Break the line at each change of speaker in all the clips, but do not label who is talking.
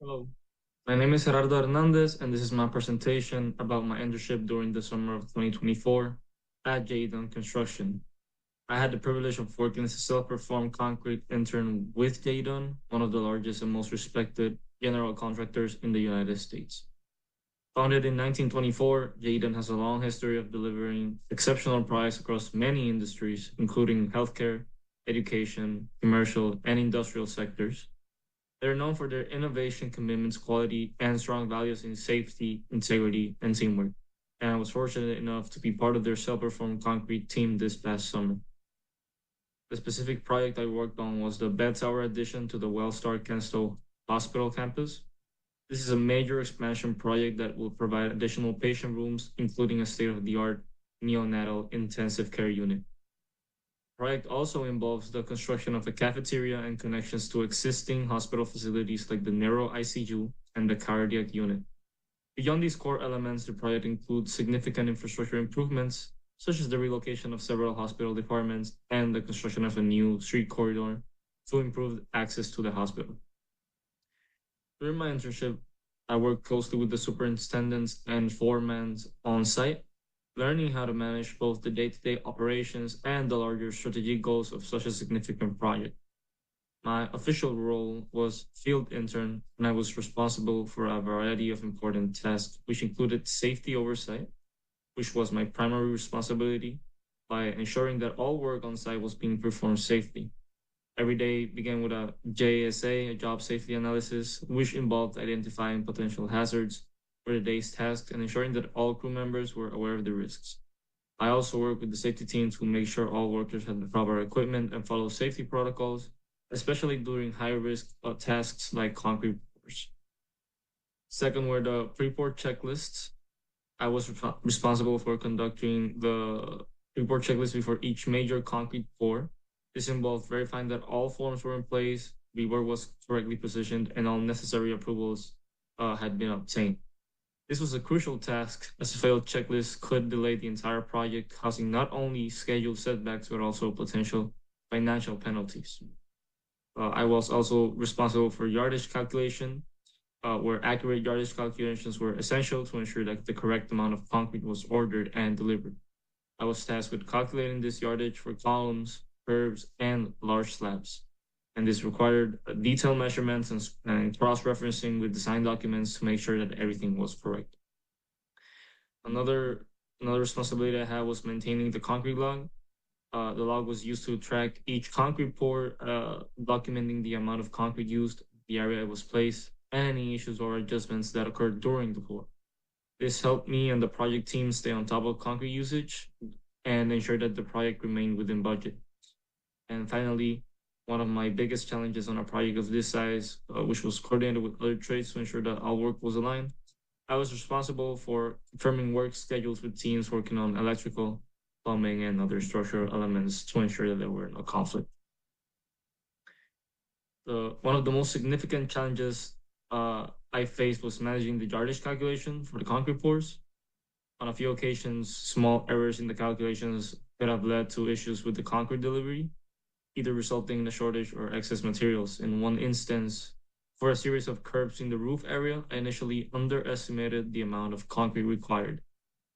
Hello, my name is Gerardo Hernandez, and this is my presentation about my internship during the summer of 2024 at Jadon Construction. I had the privilege of working as a self-performed concrete intern with Jadon, one of the largest and most respected general contractors in the United States. Founded in 1924, Jadon has a long history of delivering exceptional products across many industries, including healthcare, education, commercial, and industrial sectors. They're known for their innovation, commitments, quality, and strong values in safety, integrity, and teamwork. And I was fortunate enough to be part of their self-performed concrete team this past summer. The specific project I worked on was the bed tower addition to the Wellstar Kenstow Hospital campus. This is a major expansion project that will provide additional patient rooms, including a state-of-the-art neonatal intensive care unit. Project also involves the construction of a cafeteria and connections to existing hospital facilities like the neuro ICU and the cardiac unit. Beyond these core elements, the project includes significant infrastructure improvements, such as the relocation of several hospital departments and the construction of a new street corridor to improve access to the hospital. During my internship, I worked closely with the superintendents and foremen on site, learning how to manage both the day-to-day operations and the larger strategic goals of such a significant project. My official role was field intern, and I was responsible for a variety of important tasks, which included safety oversight, which was my primary responsibility, by ensuring that all work on site was being performed safely. Every day began with a JSA, a job safety analysis, which involved identifying potential hazards for the day's tasks and ensuring that all crew members were aware of the risks. I also work with the safety team to make sure all workers had the proper equipment and follow safety protocols, especially during high risk tasks like concrete pours. Second were the pre-pour checklists. I was responsible for conducting the pre-pour checklist before each major concrete pour. This involved verifying that all forms were in place, rebar was correctly positioned, and all necessary approvals had been obtained. This was a crucial task, as a failed checklist could delay the entire project, causing not only schedule setbacks but also potential financial penalties. I was also responsible for yardage calculation, where accurate yardage calculations were essential to ensure that the correct amount of concrete was ordered and delivered. I was tasked with calculating this yardage for columns, curves, and large slabs. And this required detailed measurements and cross-referencing with design documents to make sure that everything was correct. Another another responsibility I had was maintaining the concrete log. The log was used to track each concrete pour, documenting the amount of concrete used, the area it was placed, and any issues or adjustments that occurred during the pour. This helped me and the project team stay on top of concrete usage and ensure that the project remained within budget. And finally, one of my biggest challenges on a project of this size, which was coordinated with other trades to ensure that all work was aligned, I was responsible for confirming work schedules with teams working on electrical, plumbing, and other structural elements to ensure that there were no conflict. One of the most significant challenges I faced was managing the yardage calculation for the concrete pours. On a few occasions, small errors in the calculations could have led to issues with the concrete delivery, either resulting in a shortage or excess materials. In one instance, for a series of curbs in the roof area, I initially underestimated the amount of concrete required,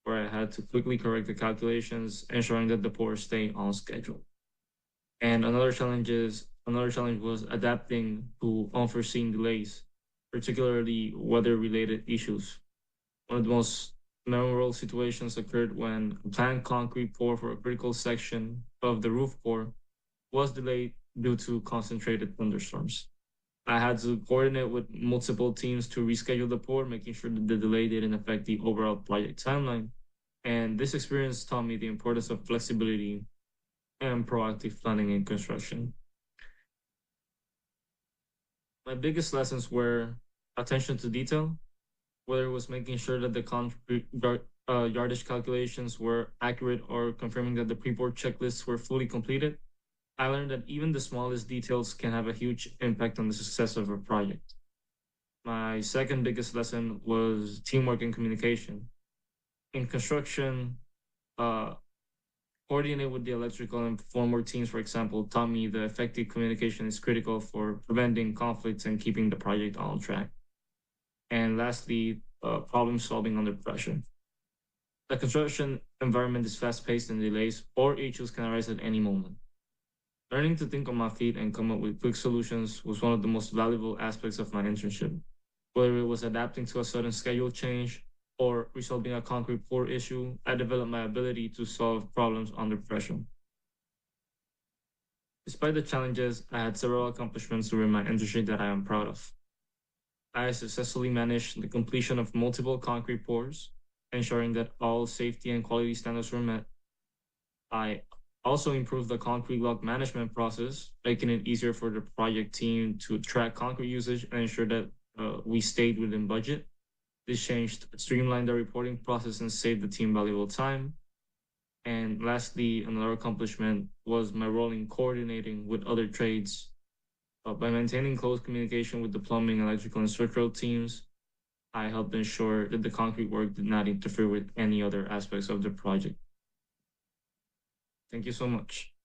where I had to quickly correct the calculations, ensuring that the pours stay on schedule. And another challenge was adapting to unforeseen delays, particularly weather-related issues. One of the most memorable situations occurred when a planned concrete pour for a critical section of the roof pour was delayed due to concentrated thunderstorms. I had to coordinate with multiple teams to reschedule the pour, making sure that the delay didn't affect the overall project timeline. And this experience taught me the importance of flexibility and proactive planning in construction. My biggest lessons were attention to detail, whether it was making sure that the yardage calculations were accurate or confirming that the pre-board checklists were fully completed. I learned that even the smallest details can have a huge impact on the success of a project. My second biggest lesson was teamwork and communication. In construction, uh, coordinate with the electrical and former teams, for example, taught me that effective communication is critical for preventing conflicts and keeping the project on track. And lastly, problem solving under pressure. The construction environment is fast paced and delays or issues can arise at any moment. Learning to think on my feet and come up with quick solutions was one of the most valuable aspects of my internship. Whether it was adapting to a sudden schedule change or resolving a concrete pour issue, I developed my ability to solve problems under pressure. Despite the challenges, I had several accomplishments during my internship that I am proud of. I successfully managed the completion of multiple concrete pours, ensuring that all safety and quality standards were met. I also improved the concrete block management process, making it easier for the project team to track concrete usage and ensure that we stayed within budget. This changed, streamlined the reporting process and saved the team valuable time. And lastly, another accomplishment was my role in coordinating with other trades. By maintaining close communication with the plumbing, electrical, and structural teams, I helped ensure that the concrete work did not interfere with any other aspects of the project. Thank you so much.